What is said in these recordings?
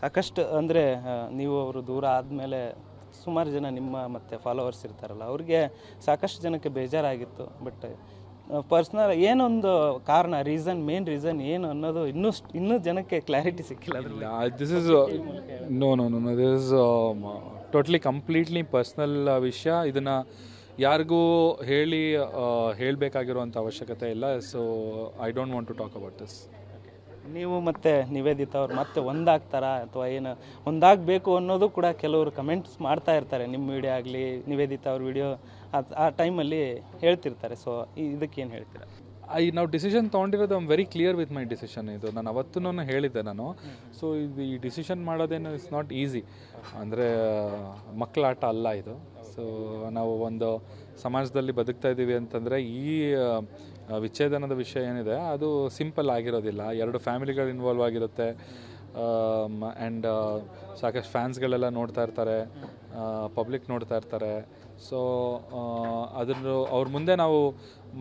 ಸಾಕಷ್ಟು ಅಂದರೆ ನೀವು ಅವರು ದೂರ ಆದಮೇಲೆ ಸುಮಾರು ಜನ ನಿಮ್ಮ ಮತ್ತು ಫಾಲೋವರ್ಸ್ ಇರ್ತಾರಲ್ಲ ಅವ್ರಿಗೆ ಸಾಕಷ್ಟು ಜನಕ್ಕೆ ಬೇಜಾರಾಗಿತ್ತು. ಬಟ್ ಪರ್ಸ್ನಲ್ ಏನೊಂದು ಕಾರಣ ಮೇನ್ ರೀಸನ್ ಏನು ಅನ್ನೋದು ಇನ್ನೂ ಜನಕ್ಕೆ ಕ್ಲಾರಿಟಿ ಸಿಕ್ಕಿಲ್ಲ. This is no this is totally completely personal ವಿಷಯ. ಇದನ್ನು ಯಾರಿಗೂ ಹೇಳಬೇಕಾಗಿರುವಂಥ ಅವಶ್ಯಕತೆ ಇಲ್ಲ. So I don't want to talk about this. ನೀವು ಮತ್ತು ನಿವೇದಿತಾ ಅವ್ರು ಮತ್ತೆ ಒಂದಾಗ್ತಾರಾ ಅಥವಾ ಏನು ಒಂದಾಗಬೇಕು ಅನ್ನೋದು ಕೂಡ ಕೆಲವರು ಕಮೆಂಟ್ಸ್ ಮಾಡ್ತಾ ಇರ್ತಾರೆ. ನಿಮ್ಮ ವಿಡಿಯೋ ಆಗಲಿ ನಿವೇದಿತಾ ಅವ್ರ ವಿಡಿಯೋ ಆ ಟೈಮಲ್ಲಿ ಹೇಳ್ತಿರ್ತಾರೆ. ಸೊ ಇದಕ್ಕೇನು ಹೇಳ್ತೀರಾ? ನಾವು ಡಿಸಿಷನ್ ತೊಗೊಂಡಿರೋದು very clear with my decision. ಇದು ನಾನು ಅವತ್ತೂ ಹೇಳಿದ್ದೆ ನಾನು. ಸೊ ಈ ಡಿಸಿಷನ್ ಮಾಡೋದೇನು ಇಟ್ಸ್ ನಾಟ್ ಈಸಿ. ಅಂದರೆ ಮಕ್ಕಳ ಆಟ ಅಲ್ಲ ಇದು. ಸೊ ನಾವು ಒಂದು ಸಮಾಜದಲ್ಲಿ ಬದುಕ್ತಾ ಇದ್ದೀವಿ ಅಂತಂದರೆ ಈ ವಿಚ್ಛೇದನದ ವಿಷಯ ಏನಿದೆ ಅದು ಸಿಂಪಲ್ ಆಗಿರೋದಿಲ್ಲ. 2 ಫ್ಯಾಮಿಲಿಗಳು ಇನ್ವಾಲ್ವ್ ಆಗಿರುತ್ತೆ. ಆ್ಯಂಡ್ ಸಾಕಷ್ಟು ಫ್ಯಾನ್ಸ್ಗಳೆಲ್ಲ ನೋಡ್ತಾ ಇರ್ತಾರೆ, ಪಬ್ಲಿಕ್ ನೋಡ್ತಾ ಇರ್ತಾರೆ. ಸೊ ಅವ್ರ ಮುಂದೆ ನಾವು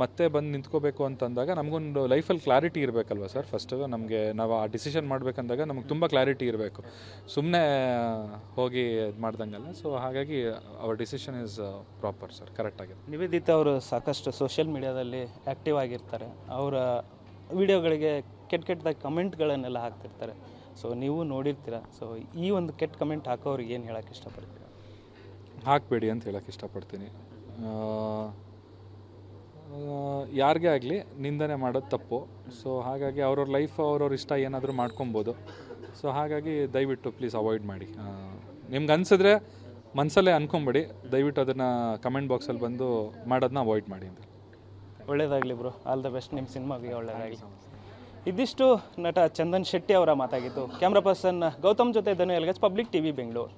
ಮತ್ತೆ ಬಂದು ನಿಂತ್ಕೋಬೇಕು ಅಂತಂದಾಗ ನಮಗೊಂದು ಲೈಫಲ್ಲಿ ಕ್ಲಾರಿಟಿ ಇರಬೇಕಲ್ವ ಸರ್. ಫಸ್ಟು ನಾವು ಆ ಡಿಸಿಷನ್ ಮಾಡಬೇಕಂದಾಗ ನಮಗೆ ತುಂಬ ಕ್ಲಾರಿಟಿ ಇರಬೇಕು, ಸುಮ್ಮನೆ ಹೋಗಿ ಇದು ಮಾಡ್ದಂಗಲ್ಲ. ಸೊ ಹಾಗಾಗಿ ಅವರ್ ಡಿಸಿಷನ್ ಈಸ್ ಪ್ರಾಪರ್ ಸರ್, ಕರೆಕ್ಟಾಗಿದೆ. ನಿವೇದಿತಾ ಅವರು ಸಾಕಷ್ಟು ಸೋಷಿಯಲ್ ಮೀಡಿಯಾದಲ್ಲಿ ಆ್ಯಕ್ಟಿವ್ ಆಗಿರ್ತಾರೆ. ಅವರ ವಿಡಿಯೋಗಳಿಗೆ ಕೆಟ್ಟದಾಗಿ ಕಮೆಂಟ್ಗಳನ್ನೆಲ್ಲ ಹಾಕ್ತಿರ್ತಾರೆ. ಸೊ ನೀವು ನೋಡಿರ್ತೀರ. ಸೊ ಈ ಒಂದು ಕೆಟ್ಟ ಕಮೆಂಟ್ ಹಾಕೋರಿಗೆ ಏನು ಹೇಳೋಕ್ಕೆ ಇಷ್ಟಪಡ್ತೀರಾ? ಹಾಕಬೇಡಿ ಅಂತ ಹೇಳೋಕ್ಕೆ ಇಷ್ಟಪಡ್ತೀನಿ. ಯಾರಿಗೇ ಆಗಲಿ ನಿಂದನೆ ಮಾಡೋದು ತಪ್ಪು. ಸೊ ಹಾಗಾಗಿ ಅವ್ರವ್ರ ಲೈಫ್ ಅವ್ರವ್ರ ಇಷ್ಟ ಏನಾದರೂ ಮಾಡ್ಕೊಬೋದು. ಸೊ ಹಾಗಾಗಿ ದಯವಿಟ್ಟು ಪ್ಲೀಸ್ ಅವಾಯ್ಡ್ ಮಾಡಿ. ನಿಮ್ಗೆ ಅನಿಸಿದ್ರೆ ಮನಸ್ಸಲ್ಲೇ ಅನ್ಕೊಂಬೇಡಿ, ದಯವಿಟ್ಟು ಅದನ್ನು ಕಮೆಂಟ್ ಬಾಕ್ಸಲ್ಲಿ ಬಂದು ಮಾಡೋದನ್ನ ಅವಾಯ್ಡ್ ಮಾಡಿ ಅಂತ. ಒಳ್ಳೆಯದಾಗಲಿ ಬ್ರೋ, ಆಲ್ ದ ಬೆಸ್ಟ್. ನಿಮ್ಮ ಸಿನಿಮಾಗೆ ಒಳ್ಳೆಯದಾಗಲಿ. ಇದಿಷ್ಟು ನಟ ಚಂದನ್ ಶೆಟ್ಟಿ ಅವರ ಮಾತಾಗಿತ್ತು. ಕ್ಯಾಮ್ರಾ ಪರ್ಸನ್ ಗೌತಮ್ ಜೊತೆ ಧನು ಎಲ್ಗಸ್, ಪಬ್ಲಿಕ್ ಟಿವಿ ಬೆಂಗಳೂರು.